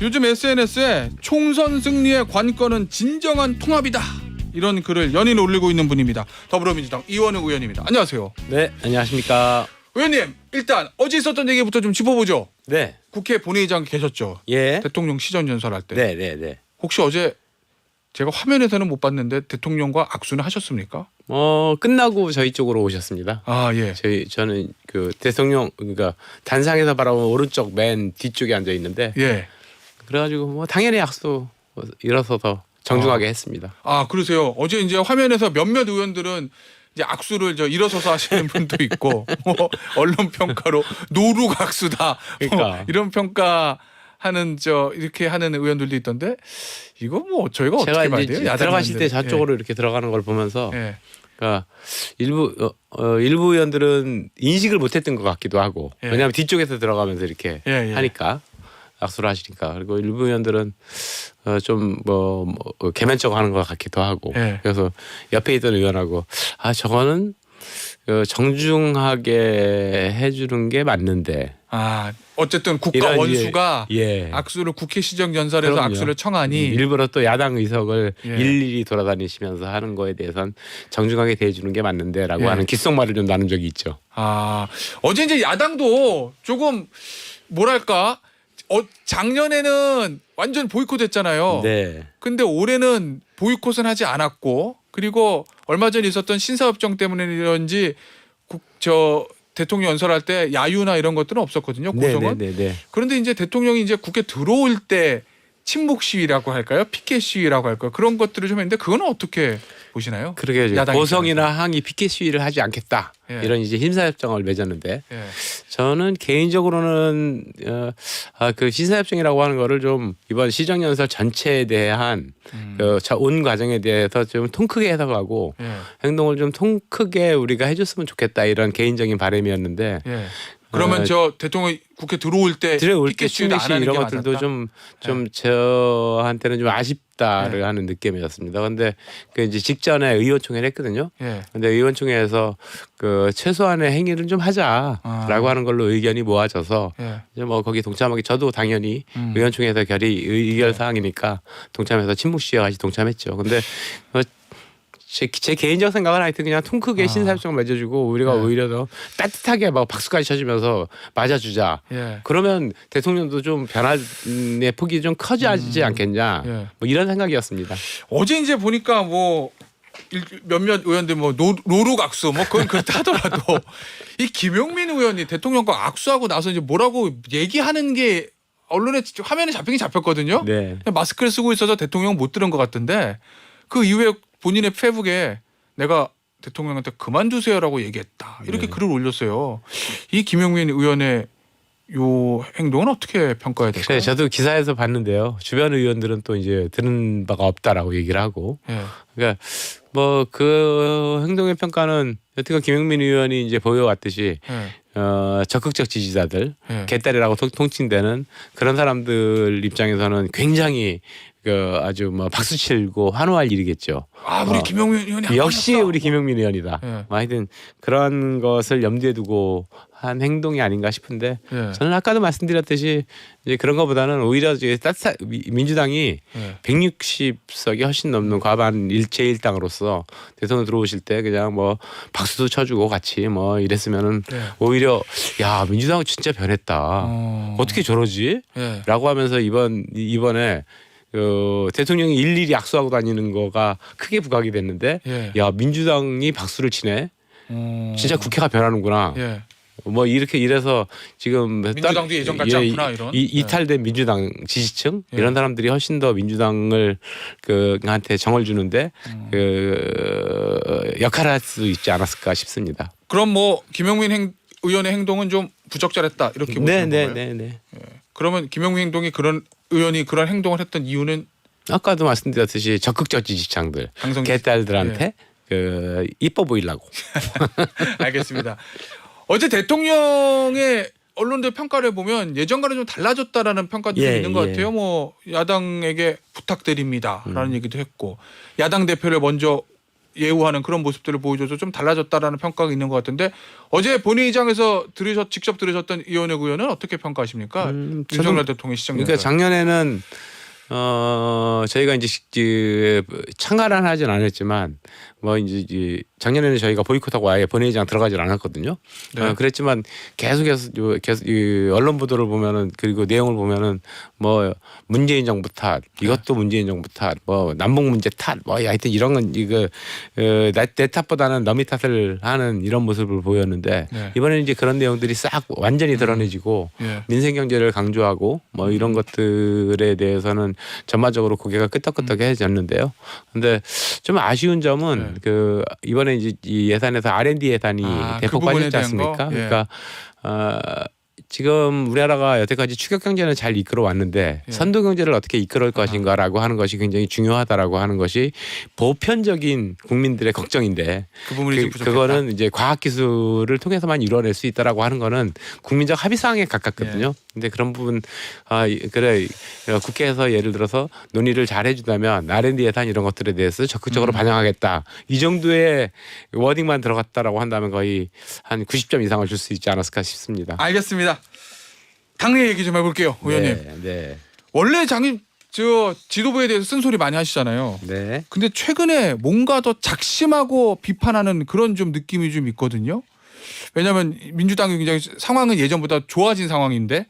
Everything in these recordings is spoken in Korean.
요즘 SNS에 총선 승리의 관건은 진정한 통합이다, 이런 글을 연일 올리고 있는 분입니다. 더불어민주당 이원우 의원입니다. 안녕하세요. 네, 안녕하십니까. 의원님, 일단 어제 있었던 얘기부터 좀 짚어보죠. 네, 국회 본회의장 계셨죠? 예, 대통령 시정연설할 때. 네, 네, 네. 혹시 어제 제가 화면에서는 못 봤는데 대통령과 악수는 하셨습니까? 끝나고 저희 쪽으로 오셨습니다. 아, 예. 저는 그 대통령, 그러니까 단상에서 바라보면 오른쪽 맨 뒤쪽에 앉아 있는데, 예. 그래가지고 뭐 당연히 악수 일어서서 정중하게 했습니다. 아, 그러세요. 어제 이제 화면에서 몇몇 의원들은 이제 악수를 일어서서 하시는 분도 있고, 뭐 언론 평가로 노룩 악수다, 그러니까. 뭐 이런 평가하는 이렇게 하는 의원들도 있던데, 이거 뭐 저희가 제가 어떻게 봐야 이제 돼요? 들어가실 때 야당인데. 저쪽으로 이렇게 들어가는 걸 보면서, 예. 예. 그러니까 일부 의원들은 인식을 못했던 것 같기도 하고, 예. 왜냐하면 뒤쪽에서 들어가면서 이렇게 예, 예. 하니까. 악수를 하시니까. 그리고 일부 의원들은 좀 개면적 하는 것 같기도 하고. 예. 그래서 옆에 있던 의원하고 저거는 정중하게 해주는 게 맞는데. 아, 어쨌든 국가 이런 원수가 예. 악수를 국회 시정연설에서 그럼요. 악수를 청하니 일부러 또 야당 의석을 예. 일일이 돌아다니시면서 하는 거에 대해서는 정중하게 대해주는 게 맞는데라고 예. 하는 귓속말을 좀 나눈 적이 있죠. 아, 어제 이제 야당도 조금 뭐랄까, 작년에는 완전 보이콧했잖아요. 네. 근데 올해는 보이콧은 하지 않았고, 그리고 얼마 전에 있었던 신사업정 때문인지 대통령 연설할 때 야유나 이런 것들은 없었거든요. 고성은. 네. 그런데 이제 대통령이 이제 국회 들어올 때 침묵 시위라고 할까요? 피켓 시위라고 할까요? 그런 것들을 좀 했는데 그거는 어떻게 보시나요? 그러게 야당 고성이나 입장에서. 항의 피켓 시위를 하지 않겠다. 예. 이런 이제 힘사협정을 맺었는데 예. 저는 개인적으로는 그 신사협정이라고 하는 거를 좀 이번 시정연설 전체에 대한 온 과정에 대해서 좀 통 크게 해석하고 예. 행동을 좀 통 크게 우리가 해줬으면 좋겠다 이런 개인적인 바람이었는데 예. 그러면 대통령 국회 들어올 때 들어올 때 피켓 시위도 안 충분히 하는 이런 게 것들도 맞았다? 좀 저한테는 좀 아쉽다를 하는 느낌이었습니다. 그런데 그 이제 직전에 의원총회를 했거든요. 예. 근데 의원총회에서 그 최소한의 행위를 좀 하자라고 하는 걸로 의견이 모아져서 예. 이제 뭐 거기 동참하기 저도 당연히 음. 의원총회에서 의결 사항이니까 동참해서 침묵 시위와 같이 동참했죠. 근데 제 개인적 생각은 하여튼 그냥 통 크게 신사협정을 맺어주고 우리가 네. 오히려 더 따뜻하게 막 박수까지 쳐주면서 맞아주자. 예. 그러면 대통령도 좀 변화의 폭이 좀 커지지 않겠냐. 예. 뭐 이런 생각이었습니다. 어제 이제 보니까 뭐 몇몇 의원들 뭐 노룩 악수 뭐 그건 그렇다 하더라도 이 김용민 의원이 대통령과 악수하고 나서 이제 뭐라고 얘기하는 게 언론에 화면에 잡히긴 잡혔거든요. 네. 마스크를 쓰고 있어서 대통령 못 들은 것 같은데 그 이후에 본인의 페북에 내가 대통령한테 그만두세요라고 얘기했다, 이렇게 네. 글을 올렸어요. 이 김용민 의원의 요 행동은 어떻게 평가해야 될까요? 네, 저도 기사에서 봤는데요. 주변 의원들은 또 이제 들은 바가 없다라고 얘기를 하고, 예. 그러니까 뭐 그 행동의 평가는 여태껏 김용민 의원이 이제 보여왔듯이 예. 적극적 지지자들, 예. 개딸이라고 통칭되는 그런 사람들 입장에서는 굉장히 아주 뭐 박수 치고 환호할 일이겠죠. 아, 우리 김용민 의원이 한 역시 번 했어. 우리 김용민 의원이다. 예. 하여튼 그런 것을 염두에 두고 한 행동이 아닌가 싶은데 예. 저는 아까도 말씀드렸듯이 이제 그런 것보다는 오히려 이제 민주당이 예. 160석이 훨씬 넘는 과반 제1당으로서 대통령 들어오실 때 그냥 뭐 박수도 쳐주고 같이 뭐 이랬으면은 예. 오히려 야 민주당 진짜 변했다. 어떻게 저러지? 예. 라고 하면서 이번에 대통령이 일일이 악수하고 다니는 거가 크게 부각이 됐는데 예. 야 민주당이 박수를 치네. 진짜 국회가 변하는구나. 예. 뭐 이래서 지금 민주당도 예전 같지 않구나, 이런. 이탈된 민주당 지지층 예. 이런 사람들이 훨씬 더 민주당을 한테 정을 주는데 역할을 할 수 있지 않았을까 싶습니다. 그럼 뭐 김용민 의원의 행동은 좀 부적절했다, 이렇게 보시는 건가요? 네. 그러면 김용민 의원이 그런 행동을 했던 이유는 아까도 말씀드렸듯이 적극적 지지층들 개딸들한테 이뻐 보이려고. 알겠습니다. 어제 대통령의 언론들 평가를 보면 예전과는 좀 달라졌다라는 평가도 좀 있는 것 같아요. 뭐 야당에게 부탁드립니다라는 얘기도 했고, 야당 대표를 먼저 예우하는 그런 모습들을 보여줘서 좀 달라졌다라는 평가가 있는 것 같은데 어제 본회의장에서 직접 들으셨던 이현혁 의원은 어떻게 평가하십니까? 윤석열 대통령 시정 그러니까 연설. 작년에는 저희가 이제 참가는 하진 않았지만 뭐 이제 작년에는 저희가 보이콧하고 아예 본회의장 들어가질 않았거든요. 네. 그랬지만 계속 이 언론 보도를 보면은 그리고 내용을 보면은 뭐 문재인 정부 탓 이것도 문재인 정부 탓 뭐 남북 문제 탓 뭐 하여튼 이런 건 이거 내 탓보다는 남의 탓을 하는 이런 모습을 보였는데 네. 이번에는 이제 그런 내용들이 싹 완전히 드러내지고 예. 민생 경제를 강조하고 뭐 이런 것들에 대해서는 전반적으로 고개가 끄덕끄덕해졌는데요. 근데 좀 아쉬운 점은 네. 그 이번에 이제 이 예산에서 R&D 예산이 대폭 그 부분에 빠졌지 대한 않습니까? 거? 예. 그러니까 지금 우리나라가 여태까지 추격 경제는 잘 이끌어 왔는데 예. 선도 경제를 어떻게 이끌어올 것인가라고 하는 것이 굉장히 중요하다라고 하는 것이 보편적인 국민들의 걱정인데 그 부분이 좀 부족했다. 그거는 이제 과학 기술을 통해서만 이뤄낼 수 있다라고 하는 거는 국민적 합의 사항에 가깝거든요. 근데 그런 부분 그래 국회에서 예를 들어서 논의를 잘 해준다면 R&D 예산 이런 것들에 대해서 적극적으로 반영하겠다. 이 정도의 워딩만 들어갔다라고 한다면 거의 한 90점 이상을 줄 수 있지 않았을까 싶습니다. 알겠습니다. 당내 얘기 좀 해볼게요, 의원님. 네. 원래 저 지도부에 대해서 쓴소리 많이 하시잖아요. 네. 근데 최근에 뭔가 더 작심하고 비판하는 그런 좀 느낌이 좀 있거든요. 왜냐하면 민주당이 굉장히 상황은 예전보다 좋아진 상황인데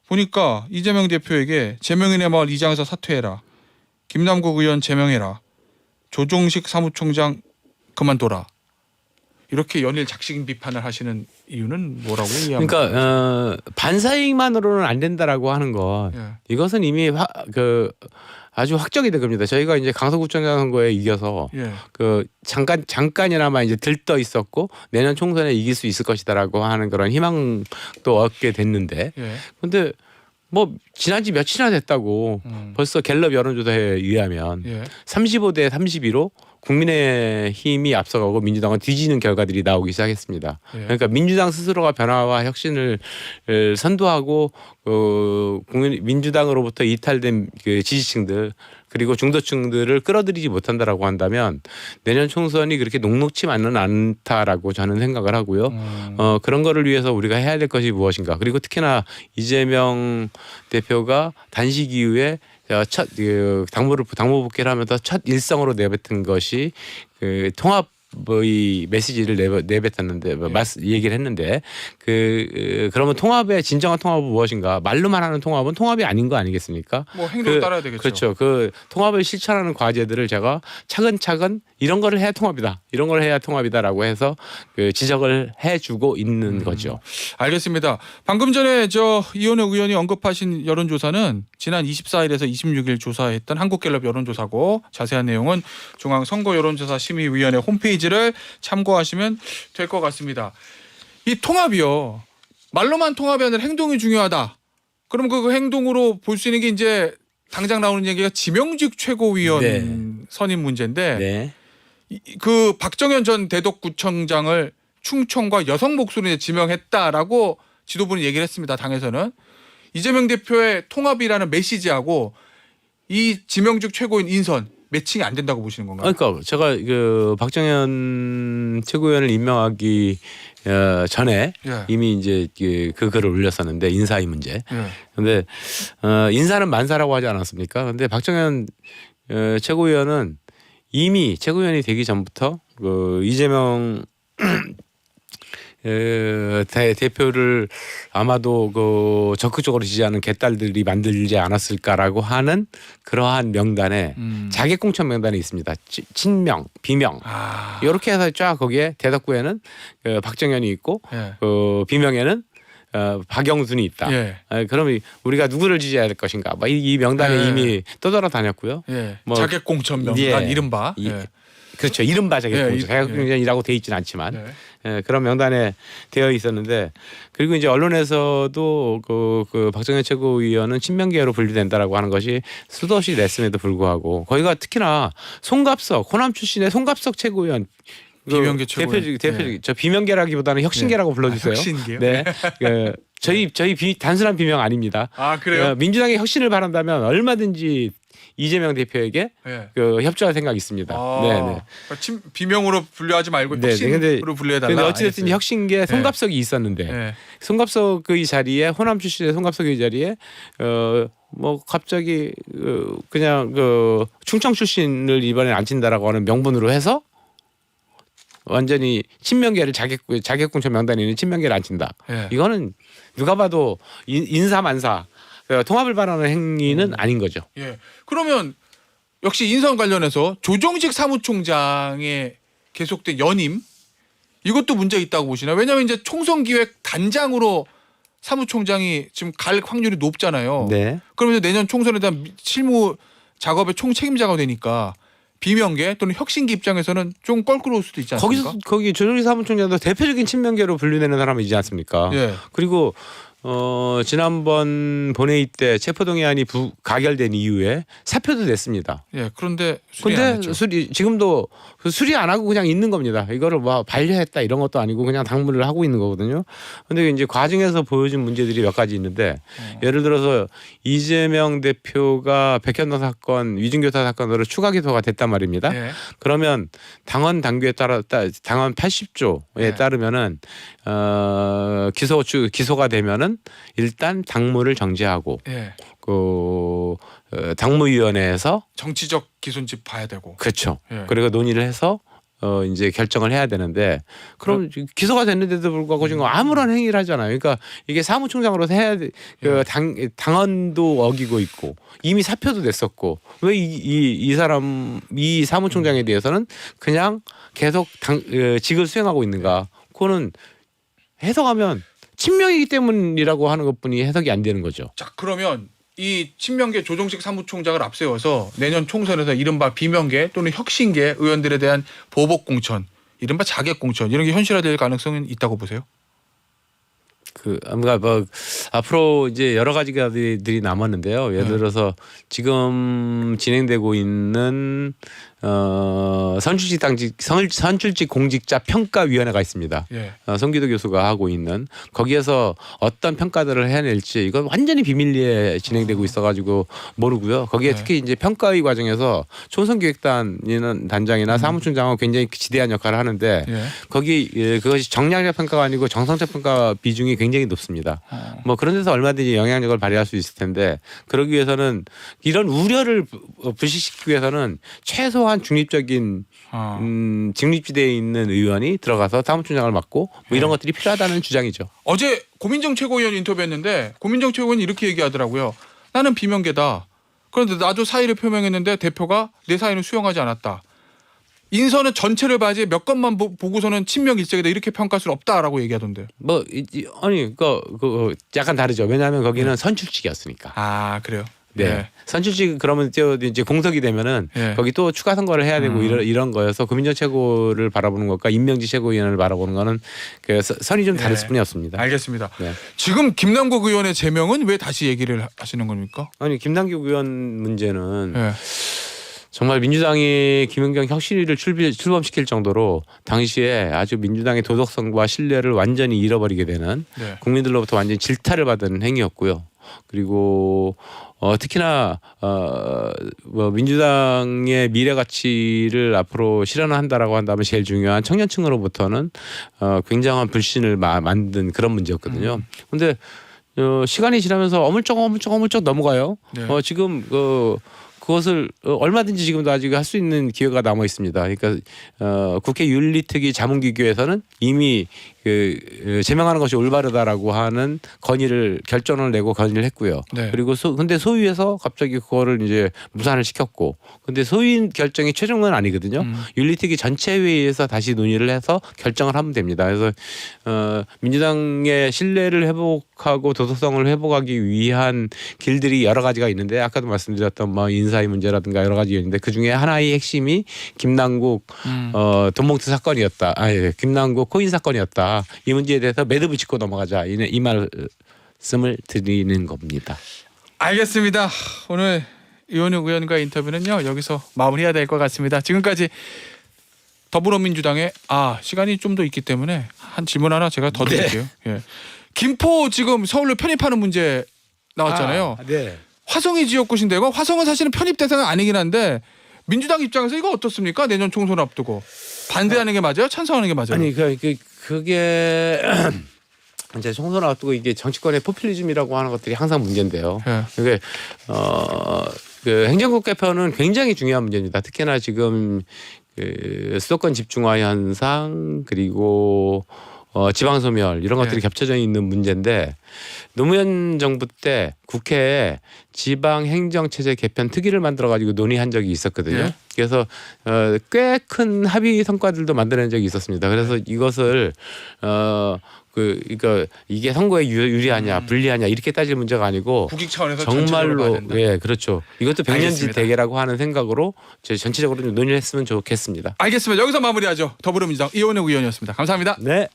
보니까 이재명 대표에게 제명인의 마을 이장에서 사퇴해라. 김남국 의원 제명해라. 조종식 사무총장 그만둬라. 이렇게 연일 작심 비판을 하시는 이유는 뭐라고 이해합니까? 그러니까 반사이익만으로는 안 된다라고 하는 것 예. 이것은 이미 아주 확정이 된 겁니다. 저희가 이제 강서구청장 선거에 이겨서 예. 그 잠깐이나마 이제 들떠 있었고 내년 총선에 이길 수 있을 것이다라고 하는 그런 희망도 얻게 됐는데 예. 근데 뭐 지난 지 며칠이나 됐다고 벌써 갤럽 여론조사에 의하면 예. 35대 32로 국민의힘이 앞서가고 민주당은 뒤지는 결과들이 나오기 시작했습니다. 예. 그러니까 민주당 스스로가 변화와 혁신을 선도하고 민주당으로부터 이탈된 그 지지층들 그리고 중도층들을 끌어들이지 못한다라고 한다면 내년 총선이 그렇게 녹록치만은 않다라고 저는 생각을 하고요. 그런 거를 위해서 우리가 해야 될 것이 무엇인가. 그리고 특히나 이재명 대표가 단식 이후에 첫 당무 복귀를 하면서 첫 일성으로 내뱉은 것이 그 통합의 메시지를 내뱉었는데 얘기를 했는데 그러면 통합의 진정한 통합은 무엇인가? 말로만 하는 통합은 통합이 아닌 거 아니겠습니까? 뭐 행동을 따라야 되겠죠. 그렇죠. 그 통합을 실천하는 과제들을 제가 차근차근 이런 거를 해야 통합이다. 이런 걸 해야 통합이다라고 해서 그 지적을 해주고 있는 거죠. 알겠습니다. 방금 전에 이현혁 의원이 언급하신 여론조사는 지난 24일에서 26일 조사했던 한국갤럽 여론조사고 자세한 내용은 중앙선거여론조사심의위원회 홈페이지를 참고하시면 될 것 같습니다. 이 통합이요. 말로만 통합이 아니라 행동이 중요하다. 그럼 그 행동으로 볼 수 있는 게 이제 당장 나오는 얘기가 지명직 최고위원 네. 선임 문제인데 네. 그 박정현 전 대덕구청장을 충청과 여성 목소리에 지명했다라고 지도부는 얘기를 했습니다. 당에서는 이재명 대표의 통합이라는 메시지하고 이 지명직 최고위원 인선 매칭이 안 된다고 보시는 건가요? 그러니까 제가 그 박정현 최고위원을 임명하기 전에 예. 이미 이제 그 글을 올렸었는데 인사의 문제. 예. 근데 인사는 만사라고 하지 않았습니까? 근데 박정현 최고위원은 이미 최고위원이 되기 전부터 그 이재명 대표를 아마도 그 적극적으로 지지하는 개딸들이 만들지 않았을까라고 하는 그러한 명단에 자객 공천 명단에 있습니다. 친명, 비명 이렇게 해서 쫙 거기에 대덕구에는 박정현이 있고 예. 비명에는 박영순이 있다. 예. 그럼 우리가 누구를 지지해야 될 것인가? 이 명단에 예. 이미 떠돌아다녔고요. 예. 뭐 자객 공천 명단 이른바. 예. 그렇죠. 이른바 자객 예, 공천. 자객 공천이라고 돼 있지는 않지만 네. 그런 명단에 되어 있었는데 그리고 이제 언론에서도 그 박정현 최고위원은 친명계로 분류된다라고 하는 것이 수도 없이 냈음에도 불구하고 거기가 특히나 송갑석 호남 출신의 송갑석 최고위원 비명계 최고위원. 대표적 저 비명계라기보다는 혁신계라고 불러주세요. 혁신계요? 네. 저희 단순한 비명 아닙니다. 아 그래요? 민주당의 혁신을 바란다면 얼마든지 이재명 대표에게 예. 그 협조할 생각이 있습니다. 네네. 그러니까 비명으로 분류하지 말고 네, 혁신으로 분류해달라. 근데 어찌됐든 혁신계 송갑석이 있었는데 예. 송갑석의 자리에 호남 출신의 송갑석의 자리에 뭐 갑자기 그냥 충청 출신을 이번에 안 친다라고 하는 명분으로 해서 완전히 친명계를 자객공천 명단에 있는 친명계를 안 친다. 예. 이거는 누가 봐도 인사만사 통합을 바라는 행위는 아닌 거죠. 예. 그러면 역시 인선 관련해서 조정식 사무총장의 계속된 연임 이것도 문제 있다고 보시나요? 왜냐하면 이제 총선기획 단장으로 사무총장이 지금 갈 확률이 높잖아요. 네. 그러면서 내년 총선에 대한 실무 작업의 총책임자가 되니까 비명계 또는 혁신계 입장에서는 좀 껄끄러울 수도 있지 않습니까? 거기 조정식 사무총장도 대표적인 친명계로 분류되는 사람이지 않습니까? 예. 그리고 지난번 본회의 때 체포동의안이 가결된 이후에 사표도 냈습니다. 예. 그런데 수리 안 근데 했죠. 지금도 수리 안 하고 그냥 있는 겁니다. 이거를 뭐 반려했다 이런 것도 아니고 그냥 당무를 하고 있는 거거든요. 근데 이제 과정에서 보여준 문제들이 몇 가지 있는데 예를 들어서 이재명 대표가 백현동 사건 위증교사 사건으로 추가 기소가 됐단 말입니다. 예. 그러면 당원 당규에 따라 당원 80조에 네. 따르면은 기소가 되면은 일단 당무를 정지하고 예. 당무위원회에서 정치적 기손집 봐야 되고. 그렇죠. 예. 그리고 논의를 해서 이제 결정을 해야 되는데 그럼 기소가 됐는데도 불구하고 지금 아무런 행위를 하잖아요. 그러니까 이게 사무총장으로서 해야 돼. 당헌도 어기고 있고 이미 사표도 냈었고 왜 이 사무총장에 대해서는 그냥 계속 직을 수행하고 있는가? 그거는 해석하면 친명이기 때문이라고 하는 것뿐이 해석이 안 되는 거죠. 자, 그러면 이 친명계 조정식 사무총장을 앞세워서 내년 총선에서 이른바 비명계 또는 혁신계 의원들에 대한 보복 공천, 이른바 자객 공천 이런 게 현실화될 가능성은 있다고 보세요? 뭔가 앞으로 이제 여러 가지들이 남았는데요. 예를 들어서 지금 진행되고 있는 선출직 공직자 평가위원회가 있습니다. 예. 성기도 교수가 하고 있는 거기에서 어떤 평가들을 해낼지 이건 완전히 비밀리에 진행되고 있어가지고 모르고요. 거기에 특히 이제 평가의 과정에서 총선기획단장이나 사무총장은 굉장히 지대한 역할을 하는데 그것이 정량적 평가가 아니고 정성적 평가 비중이 굉장히 높습니다. 뭐 그런 데서 얼마든지 영향력을 발휘할 수 있을 텐데 그러기 위해서는 이런 우려를 불식시키기 위해서는 최소한 중립적인 중립지대에 있는 의원이 들어가서 사무총장을 맡고 뭐 이런 것들이 필요하다는 주장이죠. 어제 고민정 최고위원 인터뷰했는데 고민정 최고위원이 이렇게 얘기하더라고요. 나는 비명계다. 그런데 나도 사의를 표명했는데 대표가 내 사의는 수용하지 않았다. 인선은 전체를 봐야지 몇 건만 보고서는 친명 일색이다 이렇게 평가할 수 없다라고 얘기하던데. 약간 다르죠. 왜냐하면 거기는 선출직이었으니까. 아, 그래요. 네. 선출직 그러면 이제 공석이 되면은 거기 또 추가 선거를 해야 되고 이런 거여서 고민정 최고를 바라보는 것과 임명지 최고위원을 바라보는 거는 선이 좀 다를 뿐이 없습니다. 알겠습니다. 네. 지금 김남국 의원의 제명은 왜 다시 얘기를 하시는 겁니까? 아니 김남국 의원 문제는 정말 민주당이 김연경 혁신위를 출범시킬 정도로 당시에 아주 민주당의 도덕성과 신뢰를 완전히 잃어버리게 되는 국민들로부터 완전히 질타를 받은 행위였고요. 그리고 특히나 뭐 민주당의 미래 가치를 앞으로 실현한다라고 한다면 제일 중요한 청년층으로부터는 굉장한 불신을 만든 그런 문제였거든요. 그런데 시간이 지나면서 어물쩍 넘어가요. 지금 그것을 얼마든지 지금도 아직 할 수 있는 기회가 남아 있습니다. 그러니까 국회 윤리특위 자문기구에서는 이미 제명하는 것이 올바르다라고 하는 결정을 내고 건의를 했고요. 그리고 근데 소위에서 갑자기 그거를 이제 무산을 시켰고, 근데 소위 결정이 최종은 아니거든요. 윤리특위 전체 회의에서 다시 논의를 해서 결정을 하면 됩니다. 그래서 민주당의 신뢰를 회복하고 도덕성을 회복하기 위한 길들이 여러 가지가 있는데 아까도 말씀드렸던 뭐 인사의 문제라든가 여러 가지 있는데 그 중에 하나의 핵심이 김남국 돈봉투 사건이었다. 김남국 코인 사건이었다. 이 문제에 대해서 매듭을 짓고 넘어가자. 이 말씀을 드리는 겁니다. 알겠습니다. 오늘 이원욱 의원과 인터뷰는요 여기서 마무리해야 될 것 같습니다. 지금까지 더불어민주당의 시간이 좀 더 있기 때문에 한 질문 하나 제가 더 드릴게요. 김포 지금 서울로 편입하는 문제 나왔잖아요. 화성이 지역구신데 이거 화성은 사실은 편입 대상은 아니긴 한데 민주당 입장에서 이거 어떻습니까? 내년 총선 앞두고 반대하는 게 맞아요? 찬성하는 게 맞아요? 아니 그게 이제 총선 앞두고 이게 정치권의 포퓰리즘이라고 하는 것들이 항상 문제인데요. 예. 그게 그 행정국 개편은 굉장히 중요한 문제입니다. 특히나 지금 그 수도권 집중화 현상 그리고 지방 소멸 이런 것들이 네. 겹쳐져 있는 문제인데 노무현 정부 때 국회에 지방 행정 체제 개편 특위를 만들어 가지고 논의한 적이 있었거든요. 네. 그래서 꽤 큰 합의 성과들도 만들어낸 적이 있었습니다. 그래서 이것을 그러니까 이게 선거에 유리하냐 불리하냐 이렇게 따질 문제가 아니고 국익 차원에서 전체적으로 봐야 정말로 된다. 예 그렇죠. 이것도 백년지 알겠습니다. 대계라고 하는 생각으로 전체적으로 좀 논의를 했으면 좋겠습니다. 알겠습니다. 여기서 마무리하죠. 더불어민주당 이원영 의원이었습니다. 감사합니다. 네.